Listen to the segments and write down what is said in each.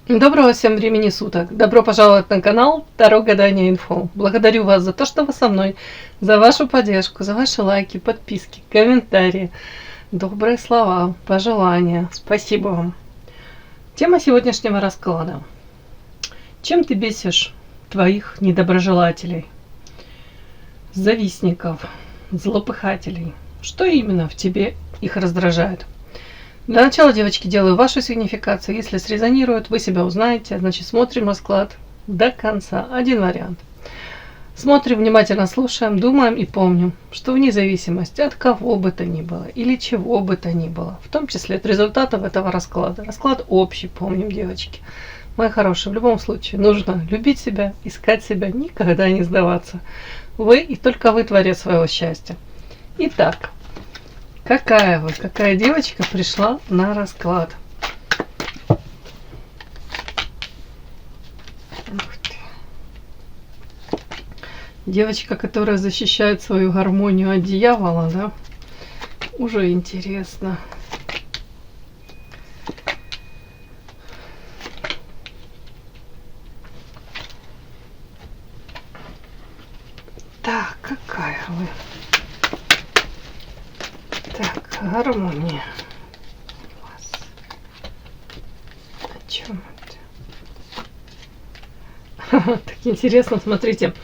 Доброго всем времени суток! Добро пожаловать на канал Таро Гадание Инфо. Благодарю вас за то, что вы со мной, за вашу поддержку, за ваши лайки, подписки, комментарии, добрые слова, пожелания. Спасибо вам. Тема сегодняшнего расклада. Чем ты бесишь твоих недоброжелателей, завистников, злопыхателей? Что именно в тебе их раздражает? Для начала, девочки, делаю вашу сигнификацию. Если срезонирует, вы себя узнаете. Значит, смотрим расклад до конца. Один вариант. Смотрим, внимательно слушаем, думаем и помним, что вне зависимости от кого бы то ни было или чего бы то ни было, в том числе от результатов этого расклада. Расклад общий, помним, девочки. Мои хорошие, в любом случае нужно любить себя, искать себя, никогда не сдаваться. Вы и только вы творец своего счастья. Итак. Какая девочка пришла на расклад? Девочка, которая защищает свою гармонию от дьявола, да? Уже интересно. Так, какая вы? Так, гармония. О чем это? Так интересно, смотрите.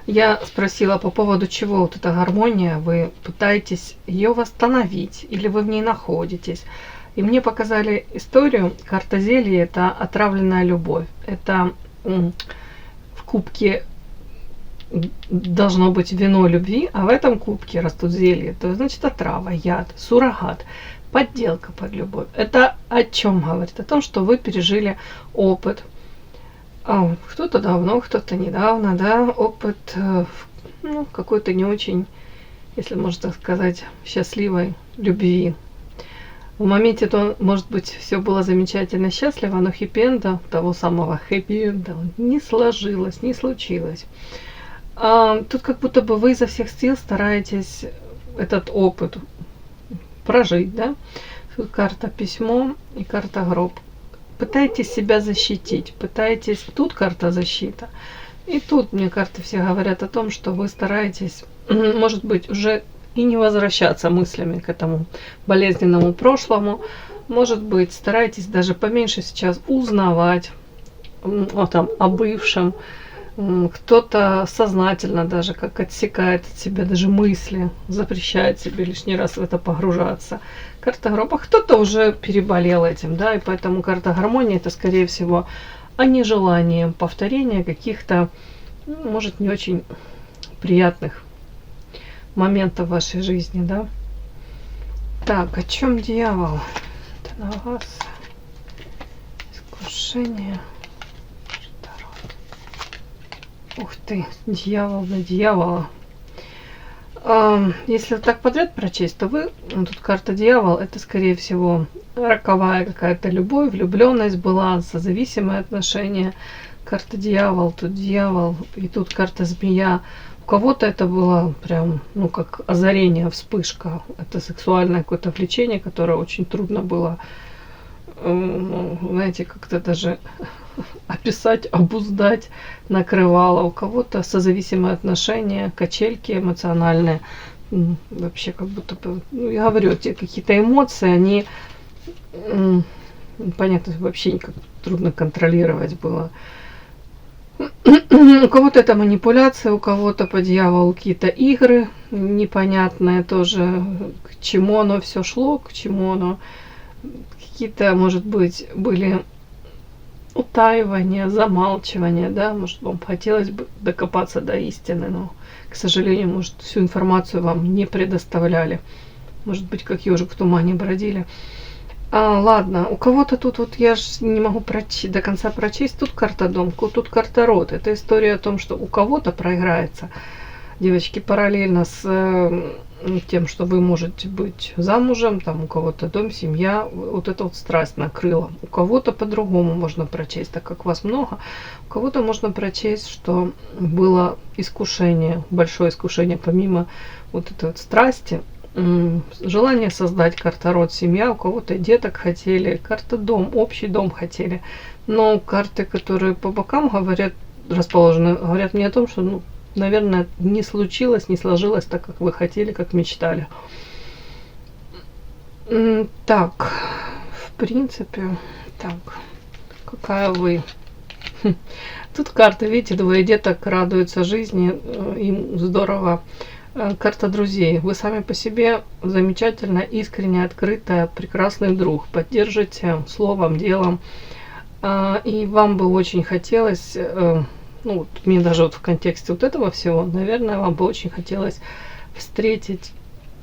Я спросила по поводу чего вот эта гармония. Вы пытаетесь ее восстановить или вы в ней находитесь? И мне показали историю. Карта зелья — это отравленная любовь. Это в кубке должно быть вино любви, а в этом кубке растут зелья. То значит отрава, яд, суррогат, подделка под любовь. Это о чем говорит? О том, что вы пережили опыт. Кто-то давно, кто-то недавно, да, опыт какой-то не очень, если можно так сказать, счастливой любви. В моменте то, может быть, все было замечательно, счастливо, но хэппи-энда, того самого хэппи-энда, не сложилось, не случилось. Тут как будто бы вы изо всех сил стараетесь этот опыт прожить, да? Тут карта письмо и карта гроб. Пытаетесь себя защитить, пытаетесь... Тут карта защита. И тут, мне карты все говорят о том, что вы стараетесь, может быть, уже и не возвращаться мыслями к этому болезненному прошлому. Может быть, стараетесь даже поменьше сейчас узнавать о бывшем. Кто-то сознательно даже как отсекает от себя даже мысли, запрещает себе лишний раз в это погружаться. Карта гроба. Кто-то уже переболел этим, да, и поэтому карта гармонии — это, скорее всего, о нежелании повторения каких-то, может, не очень приятных моментов в вашей жизни, да. Так, о чем дьявол? Это на вас. Искушение. Ух ты, дьявол на дьявола. Если вот так подряд прочесть, то вы, тут карта дьявол, это скорее всего роковая какая-то любовь, влюбленность, баланс, созависимые отношения. Карта дьявол, тут дьявол, и тут карта змея. У кого-то это было прям, как озарение, вспышка. Это сексуальное какое-то влечение, которое очень трудно было, знаете, как-то даже описать, обуздать, накрывало. У кого-то созависимые отношения, качельки эмоциональные. Вообще как будто бы, я говорю, те какие-то эмоции, они, понятно, вообще никак трудно контролировать было. У кого-то это манипуляция, у кого-то по дьяволу какие-то игры непонятные тоже, к чему оно все шло, к чему оно, какие-то, может быть, были утаивание, замалчивание, да, может, вам хотелось бы докопаться до истины, но, к сожалению, может, всю информацию вам не предоставляли. Может быть, как ежик в тумане бродили. Ладно, у кого-то тут, вот я же не могу до конца прочесть, тут карта дом, тут карта род. Это история о том, что у кого-то проиграется, девочки, параллельно с тем, что вы можете быть замужем, там у кого-то дом, семья, вот эта вот страсть накрыла. У кого-то по-другому можно прочесть, так как вас много. У кого-то можно прочесть, что было искушение, большое искушение, помимо вот этой вот страсти, желание создать карта род, семья, у кого-то деток хотели, карта дом, общий дом хотели. Но карты, которые по бокам говорят, расположены, говорят мне о том, что, ну, наверное, не случилось, не сложилось так, как вы хотели, как мечтали. Так, в принципе, так, какая вы? Тут карты, видите, двое деток радуются жизни, им здорово. Карта друзей. Вы сами по себе замечательно, искренне, открытая, прекрасный друг. Поддержите словом, делом. И вам бы очень хотелось, ну, вот мне даже вот в контексте вот этого всего, наверное, вам бы очень хотелось встретить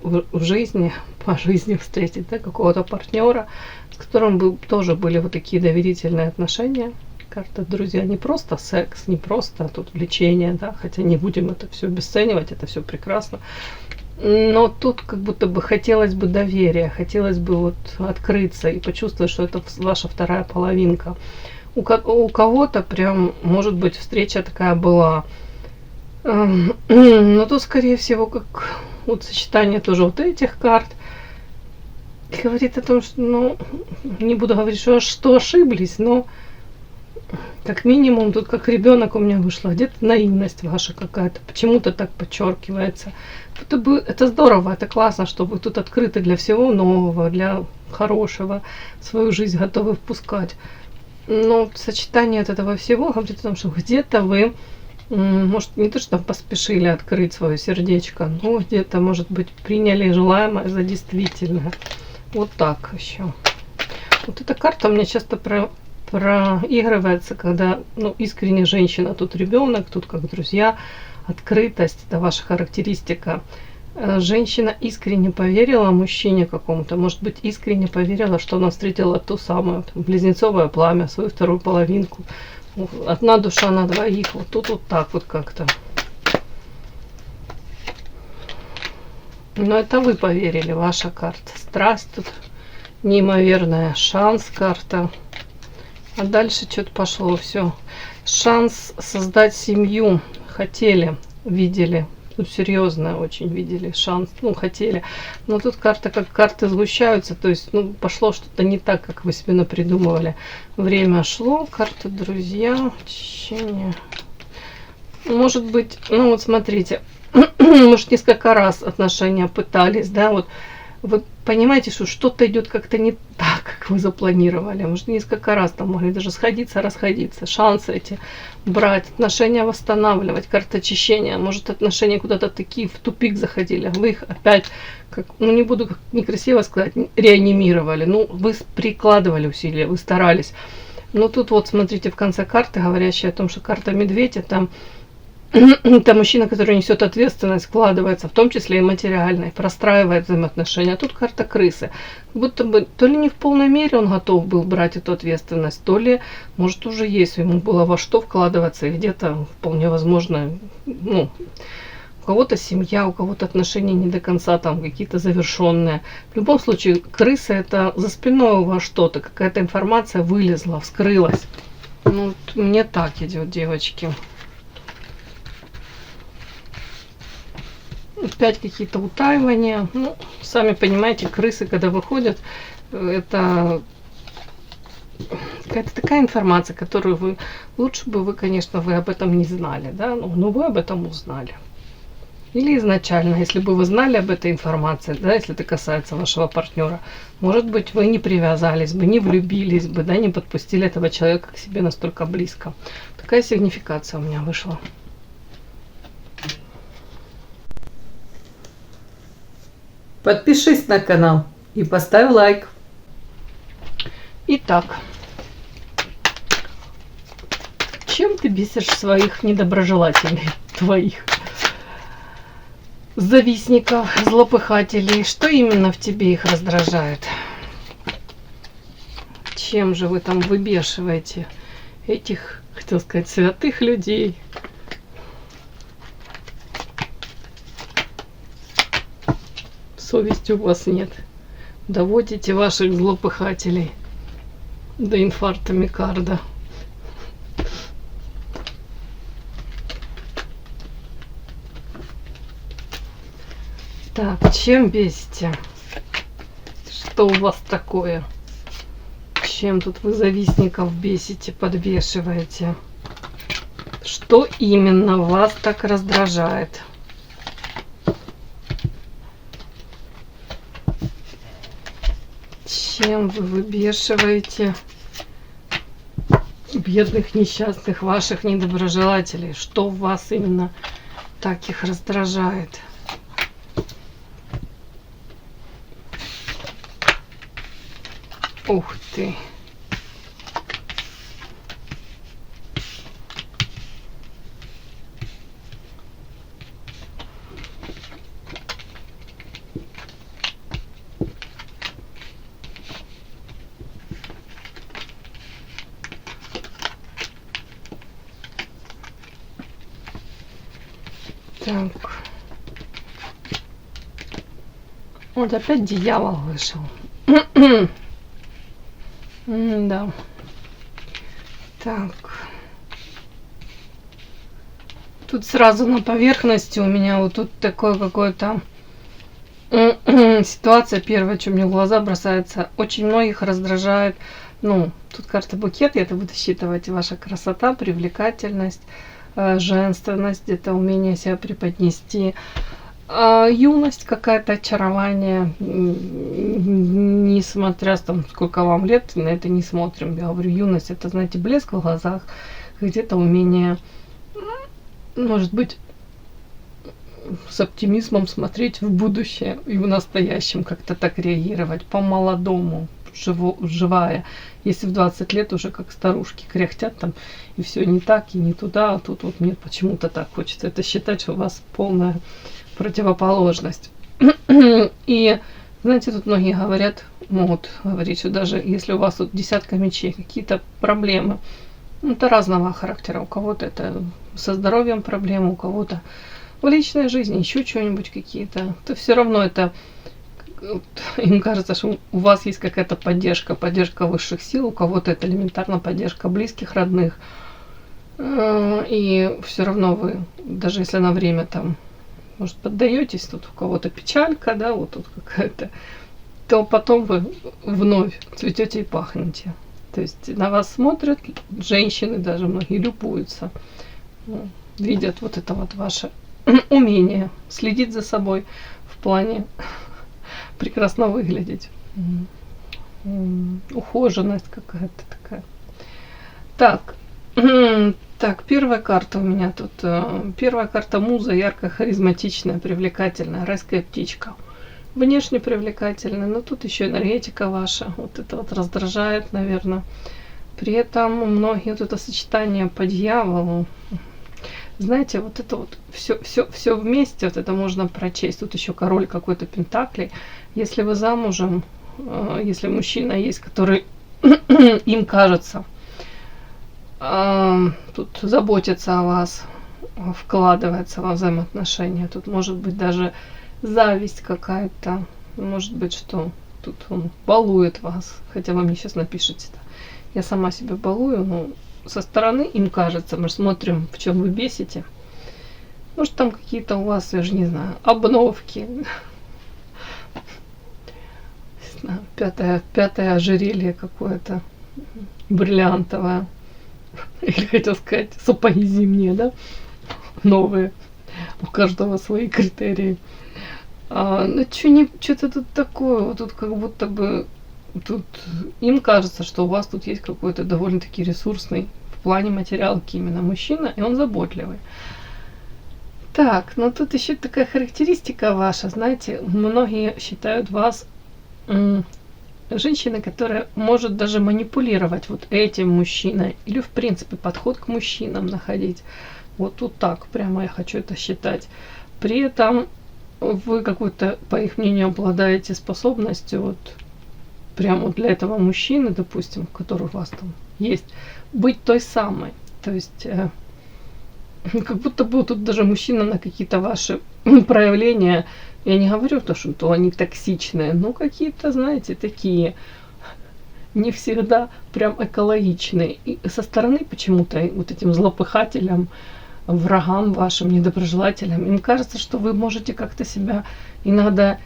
в жизни, по жизни встретить, да, какого-то партнера, с которым бы тоже были вот такие доверительные отношения. Карта друзья, не просто секс, не просто тут влечение, да, хотя не будем это все обесценивать, это все прекрасно. Но тут как будто бы хотелось бы доверия, хотелось бы вот открыться и почувствовать, что это ваша вторая половинка. У кого-то прям, может быть, встреча такая была. Но тут, скорее всего, как вот сочетание тоже вот этих карт говорит о том, что, ну, не буду говорить, что ошиблись, но как минимум тут как ребенок у меня вышла, где-то наивность ваша какая-то, почему-то так подчеркивается. Это здорово, это классно, что вы тут открыты для всего нового, для хорошего, свою жизнь готовы впускать. Но сочетание от этого всего говорит о том, что где-то вы, может, не то, что там поспешили открыть свое сердечко, но где-то, может быть, приняли желаемое за действительное. Вот так еще. Вот эта карта у меня часто проигрывается, когда, ну, искренне женщина, тут ребенок, тут как друзья, открытость, это ваша характеристика. Женщина искренне поверила мужчине какому-то, может быть, искренне поверила, что она встретила ту самую там, близнецовое пламя, свою вторую половинку. Одна душа на двоих, вот тут вот так вот как-то. Но это вы поверили, ваша карта. Страсть тут неимоверная, шанс карта. А дальше что-то пошло все. Шанс создать семью хотели, видели. Ну, серьезно очень видели шанс. Ну, хотели. Но тут карта, как карты сгущаются. То есть, ну, пошло что-то не так, как вы себе напридумывали. Время шло. Карта друзья. Очищение. Может быть, ну вот смотрите. Может, несколько раз отношения пытались, да, вот. Вы понимаете, что что-то идет как-то не так, как вы запланировали. Может, несколько раз там могли даже сходиться, расходиться. Шансы эти брать, отношения восстанавливать, карта очищения. Может, отношения куда-то такие в тупик заходили. Вы их опять, как, ну не буду как некрасиво сказать, реанимировали. Ну, вы прикладывали усилия, вы старались. Но тут вот, смотрите, в конце карты, говорящая о том, что карта медведя, там это мужчина, который несет ответственность, вкладывается, в том числе и материальной, простраивает взаимоотношения. А тут карта крысы. Как будто бы то ли не в полной мере он готов был брать эту ответственность, то ли, может, уже есть, ему было во что вкладываться, и где-то вполне возможно, ну, у кого-то семья, у кого-то отношения не до конца там какие-то завершенные. В любом случае, крыса это за спиной у вас что-то, какая-то информация вылезла, вскрылась. Ну, мне так идет, девочки. Опять какие-то утаивания. Ну, сами понимаете, крысы, когда выходят, это какая-то такая информация, которую вы... Лучше бы вы, конечно, вы об этом не знали, да? Но вы об этом узнали. Или изначально, если бы вы знали об этой информации, да, если это касается вашего партнера, может быть, вы не привязались бы, не влюбились бы, да, не подпустили этого человека к себе настолько близко. Такая сигнификация у меня вышла. Подпишись на канал и поставь лайк. Итак, чем ты бесишь своих недоброжелателей, твоих завистников, злопыхателей? Что именно в тебе их раздражает? Чем же вы там выбешиваете этих, хотел сказать, святых людей? Совести у вас нет. Доводите ваших злопыхателей до инфаркта миокарда. Так, чем бесите? Что у вас такое? Чем тут вы завистников бесите, подбешиваете? Что именно вас так раздражает? Чем вы выбешиваете бедных, несчастных ваших недоброжелателей? Что в вас именно так их раздражает? Ух ты! Так. Вот опять дьявол вышел. Да. Так. Тут сразу на поверхности у меня вот тут такое какое-то ситуация. Первое, что мне в глаза бросается, очень многих раздражает. Ну, тут карта букет, я это буду считывать. Ваша красота, привлекательность, женственность, где-то умение себя преподнести. Юность, какая-то очарование, несмотря там, сколько вам лет, на это не смотрим. Я говорю, юность, это, знаете, блеск в глазах, где-то умение, может быть, с оптимизмом смотреть в будущее и в настоящем, как-то так реагировать, по-молодому, живая. Если в 20 лет уже как старушки кряхтят там, и все не так, и не туда, а тут вот мне почему-то так хочется это считать, что у вас полная противоположность. И, знаете, тут многие говорят, могут говорить, что даже если у вас тут десятка мечей, какие-то проблемы, это разного характера. У кого-то это со здоровьем проблемы, у кого-то в личной жизни еще что-нибудь какие-то, то все равно это, им кажется, что у вас есть какая-то поддержка высших сил, у кого-то это элементарно поддержка близких, родных. И все равно вы, даже если на время там, может, поддаетесь, тут у кого-то печалька, да, вот тут какая-то, то потом вы вновь цветете и пахнете. То есть на вас смотрят женщины, даже многие любуются, видят вот это вот ваше умение следить за собой в плане прекрасно выглядеть. Ухоженность какая-то такая. Так. Так, первая карта у меня тут. Первая карта муза, яркая, харизматичная, привлекательная, райская птичка. Внешне привлекательная, но тут еще энергетика ваша. Вот это вот раздражает, наверное. При этом многие вот это сочетание по дьяволу. Знаете, вот это вот все вместе, вот это можно прочесть. Тут еще король какой-то пентаклей. Если вы замужем, если мужчина есть, который им кажется, тут заботится о вас, вкладывается во взаимоотношения. Тут может быть даже зависть какая-то. Может быть, что тут он балует вас. Хотя вы мне сейчас напишите. Я сама себя балую, но со стороны им кажется, мы смотрим, в чем вы бесите. Может, там какие-то у вас, я же не знаю, обновки. Пятое ожерелье какое-то бриллиантовое. Или хотел сказать, сапоги зимние, да? Новые. У каждого свои критерии. Ну, что-то тут такое. Вот тут как будто бы тут им кажется, что у вас тут есть какой-то довольно-таки ресурсный в плане материалки именно мужчина, и он заботливый. Так, ну тут еще такая характеристика ваша, знаете, многие считают вас женщиной, которая может даже манипулировать вот этим мужчиной, или в принципе подход к мужчинам находить. Вот тут так, прямо я хочу это считать. При этом вы какой-то, по их мнению, обладаете способностью вот прямо для этого мужчины, допустим, который у вас там есть, быть той самой. То есть как будто бы тут даже мужчина на какие-то ваши проявления, я не говорю то, что они токсичные, но какие-то, знаете, такие не всегда прям экологичные. И со стороны почему-то вот этим злопыхателям врагам вашим, недоброжелателям. Им кажется, что вы можете как-то себя иногда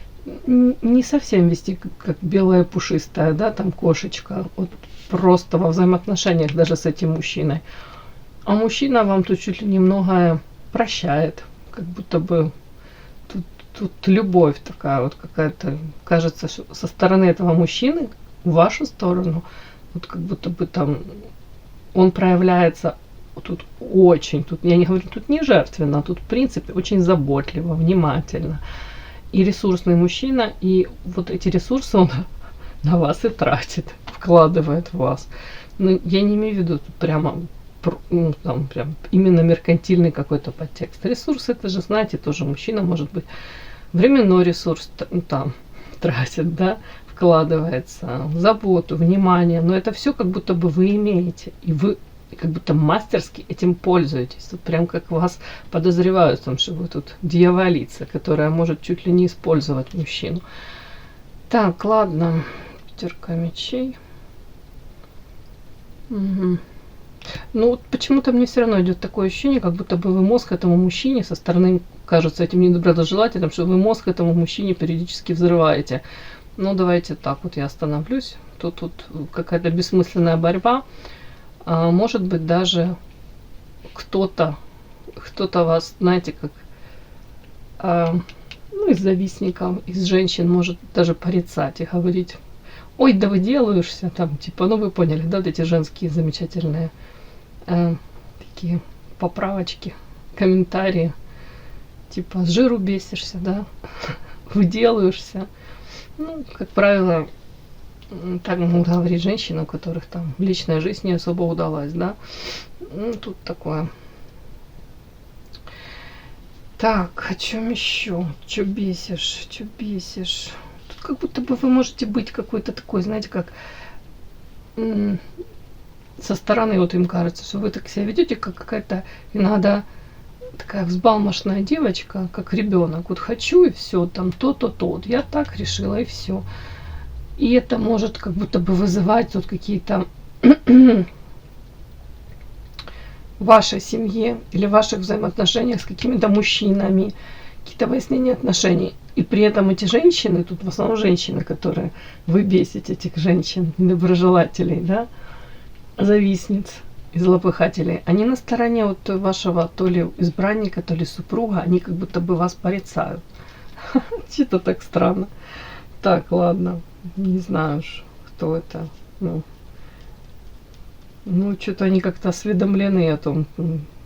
не совсем вести как белая пушистая, да, там кошечка, вот просто во взаимоотношениях даже с этим мужчиной. А мужчина вам тут чуть ли не многое прощает, как будто бы тут любовь такая вот какая-то, кажется, что со стороны этого мужчины в вашу сторону, вот как будто бы там он проявляется тут очень, тут я не говорю, тут не жертвенно, тут в принципе очень заботливо, внимательно. И ресурсный мужчина, и вот эти ресурсы он на вас и тратит, вкладывает в вас. Но я не имею в виду тут прямо, ну, там, прям именно меркантильный какой-то подтекст. Ресурсы, это же, знаете, тоже мужчина может быть временной ресурс там тратит, да, вкладывается, в заботу, внимание, но это все как будто бы вы имеете, и вы как будто мастерски этим пользуетесь. Тут прям как вас подозревают в том, что вы тут дьяволица, которая может чуть ли не использовать мужчину. Так, ладно. Пятерка мечей. Угу. Ну, вот почему-то мне все равно идет такое ощущение, как будто бы вы мозг этому мужчине со стороны, кажется, этим недоброжелателем, что вы мозг этому мужчине периодически взрываете. Ну, давайте так вот я остановлюсь. Тут какая-то бессмысленная борьба. Может быть, даже кто-то вас, знаете, как ну, из завистников, из женщин может даже порицать и говорить: ой, да выделываешься, там, типа, ну вы поняли, да, вот эти женские замечательные такие поправочки, комментарии, типа, с жиру бесишься, да, выделываешься. Ну, как правило, так могут говорить женщины, у которых там личная жизнь не особо удалась, да. Ну, тут такое. Так, о чем еще? Че бесишь? Че бесишь? Тут как будто бы вы можете быть какой-то такой, знаете, как со стороны вот им кажется, что вы так себя ведете, как какая-то иногда такая взбалмошная девочка, как ребенок. Вот хочу и все, там то-то, то. Вот я так решила и все. И это может как будто бы вызывать тут какие-то в вашей семье или в ваших взаимоотношениях с какими-то мужчинами, какие-то выяснения отношений. И при этом эти женщины, тут в основном женщины, которые вы бесите, этих женщин, недоброжелателей, да, завистниц и злопыхателей, они на стороне вот вашего то ли избранника, то ли супруга, они как будто бы вас порицают. Что-то так странно. Так, ладно. Не знаю уж, кто это. Ну, что-то они как-то осведомлены о том,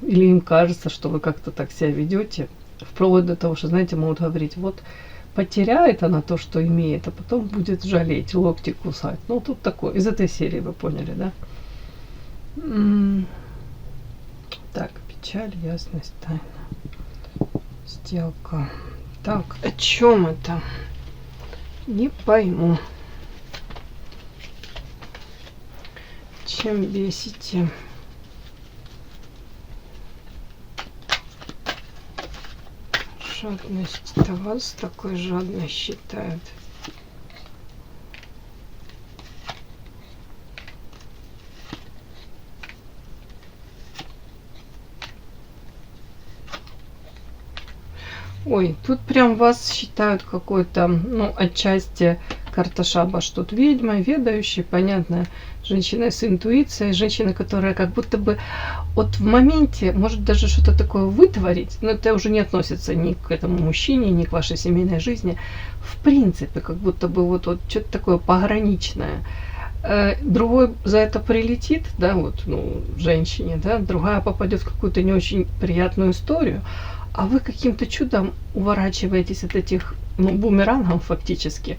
или им кажется, что вы как-то так себя ведете, вплоть до того, что, знаете, могут говорить: вот потеряет она то, что имеет, а потом будет жалеть, локти кусать. Ну, тут такое, из этой серии вы поняли, да? Так, печаль, ясность, тайна, сделка. Так, о чем это? Не пойму. Чем бесите? Жадность. Это вас такой жадной считают. Ой, тут прям вас считают какой-то, ну, отчасти карта Шабаш. Тут ведьма, ведающая, понятно, женщина с интуицией, женщина, которая как будто бы вот в моменте может даже что-то такое вытворить, но это уже не относится ни к этому мужчине, ни к вашей семейной жизни. В принципе, как будто бы вот что-то такое пограничное. Другой за это прилетит, да, вот, ну, женщине, да, другая попадет в какую-то не очень приятную историю, а вы каким-то чудом уворачиваетесь от этих, ну, бумерангов фактически.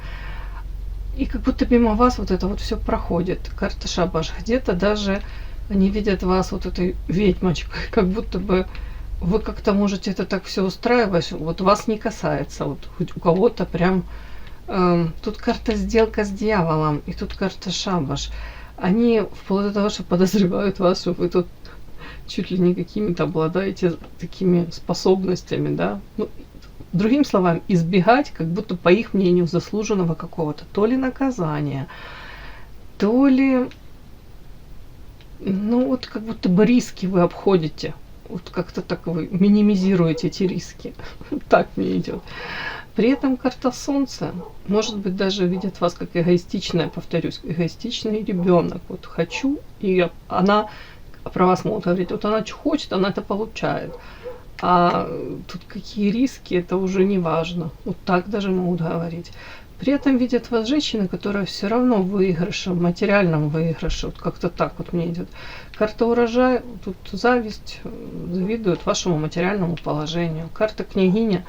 И как будто мимо вас вот это вот все проходит. Карта Шабаш. Где-то даже они видят вас вот этой ведьмочкой. Как будто бы вы как-то можете это так все устраивать. Вот вас не касается. Вот хоть у кого-то прям... тут карта сделка с дьяволом. И тут карта Шабаш. Они вплоть до того, что подозревают вас, что вы тут чуть ли не какими-то обладаете такими способностями, да. Ну, другим словам, избегать, как будто по их мнению, заслуженного какого-то то ли наказания, то ли, ну вот как будто бы риски вы обходите. вот как-то так вы минимизируете эти риски. Так мне идет. При этом карта Солнца, может быть, даже видит вас как эгоистичная, повторюсь, эгоистичный ребенок. Вот хочу, и она про вас могут говорить, вот она что хочет, она это получает. А тут какие риски, это уже не важно. Вот так даже могут говорить. При этом видят вас женщина, которая все равно в выигрыше, в материальном выигрыше. Вот как-то так вот мне идет. Карта урожая, тут зависть, завидует вашему материальному положению. Карта княгиня,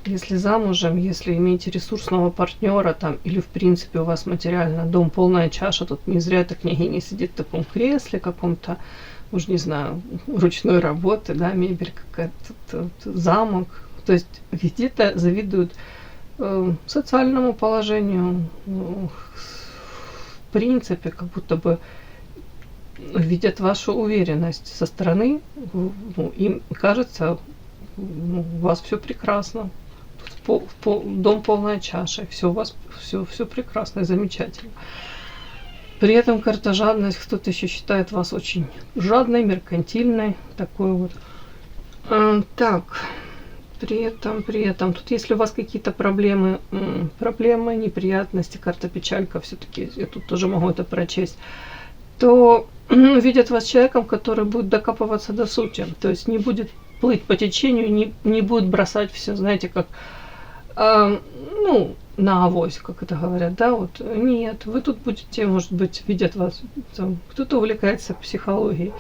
если замужем, если имеете ресурсного партнера там, или в принципе у вас материально дом полная чаша, тут не зря эта княгиня сидит в таком кресле каком-то, уж не знаю, ручной работы, да, мебель какая-то, замок. То есть где-то завидуют социальному положению, в принципе, как будто бы видят вашу уверенность со стороны, им кажется, у вас все прекрасно, дом полная чаша, все у вас все прекрасно и замечательно. При этом карта жадность, кто-то еще считает вас очень жадной, меркантильной, такой вот. Так, при этом, тут если у вас какие-то проблемы, неприятности, карта печалька, все-таки я тут тоже могу это прочесть, то видят вас человеком, который будет докапываться до сути, то есть не будет плыть по течению, не будет бросать все, знаете, как, на авось, как это говорят, да, вот, нет, вы тут будете, может быть, видят вас, там, кто-то увлекается психологией,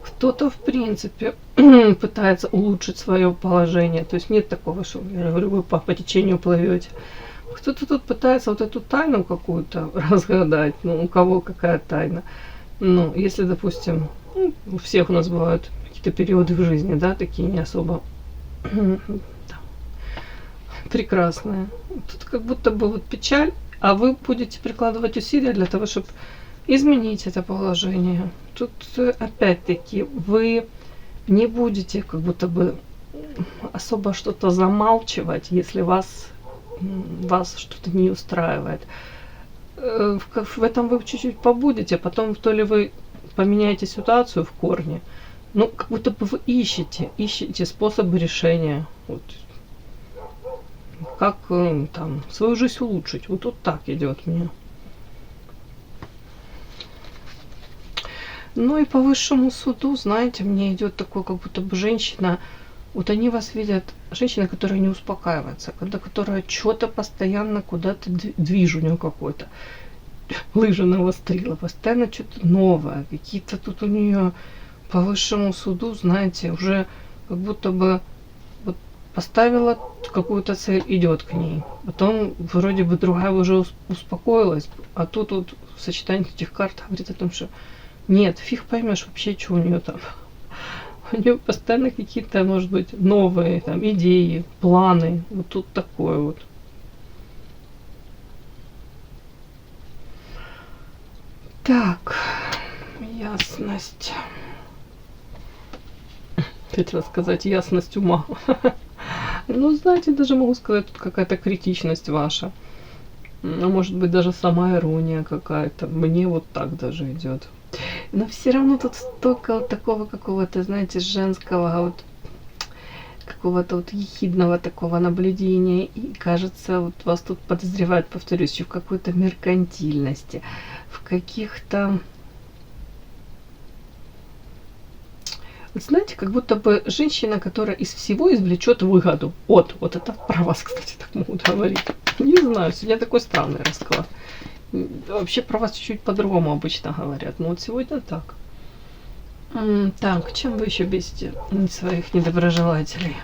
кто-то, в принципе, пытается улучшить свое положение, то есть нет такого, что, я говорю, вы по течению плывете. Кто-то тут пытается вот эту тайну какую-то разгадать, у кого какая тайна. Если, допустим, у всех у нас бывают какие-то периоды в жизни, да, такие не особо прекрасные. Тут как будто бы вот печаль, а вы будете прикладывать усилия для того, чтобы изменить это положение. Тут опять-таки вы не будете как будто бы особо что-то замалчивать, если вас что-то не устраивает. В этом вы чуть-чуть побудете, потом то ли вы поменяете ситуацию в корне, как будто бы вы ищете способы решения. Вот. Как там свою жизнь улучшить. Вот так идет мне. И по высшему суду, знаете, мне идет такой, как будто бы женщина, вот они вас видят, женщина, которая не успокаивается, которая что-то постоянно куда-то движ у нее какой-то, лыжа навострила, постоянно что-то новое, какие-то тут у нее по высшему суду, знаете, уже как будто бы вот поставила какую-то цель, идет к ней. Потом вроде бы другая уже успокоилась, а тут вот сочетание этих карт говорит о том, что нет, фиг поймешь вообще, что у нее там. У нее постоянно какие-то, может быть, новые там идеи, планы. Вот тут такое вот. Так, ясность. Хотела сказать ясность ума. Знаете, даже могу сказать, тут какая-то критичность ваша. Может быть, даже сама ирония какая-то. Мне вот так даже идет. Но все равно тут столько вот такого какого-то, знаете, женского вот какого-то вот ехидного такого наблюдения. И кажется, вот вас тут подозревают, повторюсь, еще в какой-то меркантильности, в каких-то... Вот знаете, как будто бы женщина, которая из всего извлечет выгоду. Вот это про вас, кстати, так могут говорить. Не знаю, сегодня такой странный расклад. Вообще про вас чуть-чуть по-другому обычно говорят. Но вот сегодня так. Так, чем вы еще бесите своих недоброжелателей?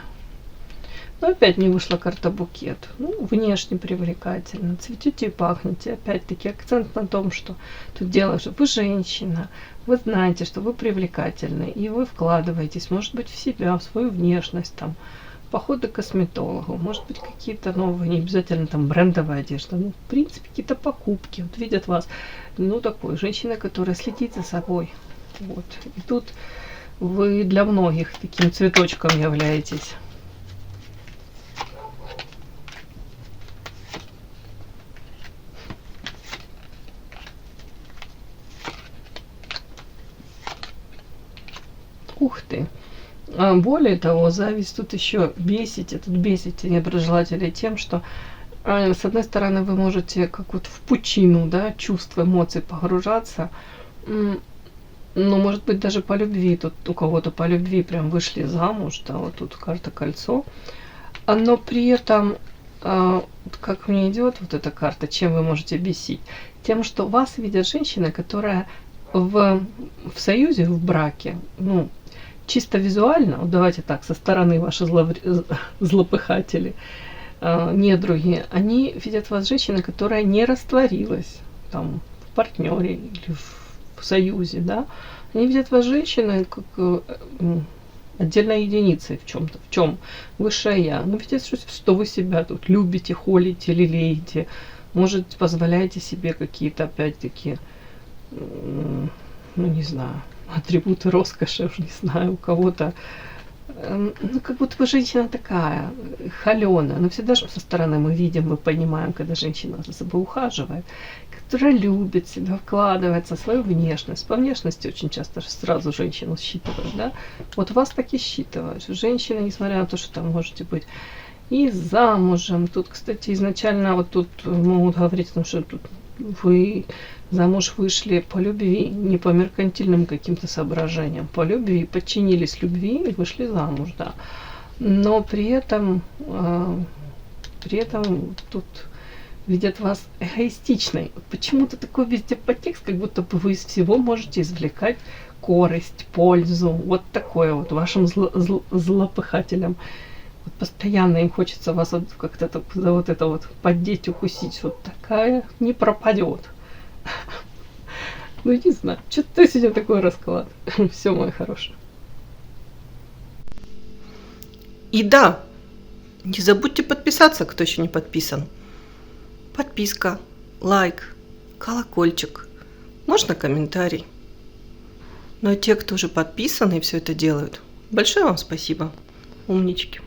Опять не вышла карта букет. Внешне привлекательно. Цветете и пахнете. Опять-таки акцент на том, что тут дело, что вы женщина. Вы знаете, что вы привлекательны. И вы вкладываетесь, может быть, в себя, в свою внешность, там, походы к косметологу, может быть, какие-то новые, не обязательно там брендовая одежда, в принципе, какие-то покупки. Вот видят вас, такой женщина, которая следит за собой. Вот. И тут вы для многих таким цветочком являетесь. Ух ты! Более того, зависть тут еще бесите, тут бесите недоброжелателей тем, что с одной стороны вы можете как вот в пучину, да, чувств, эмоций погружаться, ну, может быть, даже по любви, тут у кого-то по любви прям вышли замуж, да, вот тут карта кольцо, но при этом, вот как мне идет вот эта карта, чем вы можете бесить? Тем, что вас видят женщины, которая в союзе, в браке, ну, чисто визуально, вот давайте так, со стороны ваши злопыхатели, недруги, они видят вас женщины, которая не растворилась там в партнере или в союзе, да, они видят вас женщины как отдельной единицей в чем-то, в чем высшее я. Ну, видят, что вы себя тут любите, холите, лелеете, может, позволяете себе какие-то, опять-таки, ну, не знаю, атрибуты роскоши, уж не знаю, у кого-то, ну, как будто бы женщина такая, холёная, но всегда же со стороны мы видим, мы понимаем, когда женщина за собой ухаживает, которая любит себя, вкладывается в свою внешность. По внешности очень часто сразу женщину считывают, да? Вот вас так и считывают. Женщины, несмотря на то, что там можете быть и замужем. Тут, кстати, изначально вот тут могут говорить о том, что тут вы замуж вышли по любви, не по меркантильным каким-то соображениям, по любви, подчинились любви и вышли замуж, да. Но при этом тут видят вас эгоистичной. Почему-то такой везде подтекст, как будто бы вы из всего можете извлекать корость, пользу. Вот такое вот вашим злопыхателям. Вот постоянно им хочется вас вот как-то за вот это вот поддеть, укусить. Вот такая не пропадет. Ну, не знаю, что-то сегодня такой расклад. Все, мой хороший. И да, не забудьте подписаться, кто еще не подписан. Подписка, лайк, колокольчик, можно комментарий. Ну а те, кто уже подписаны и все это делают, большое вам спасибо, умнички.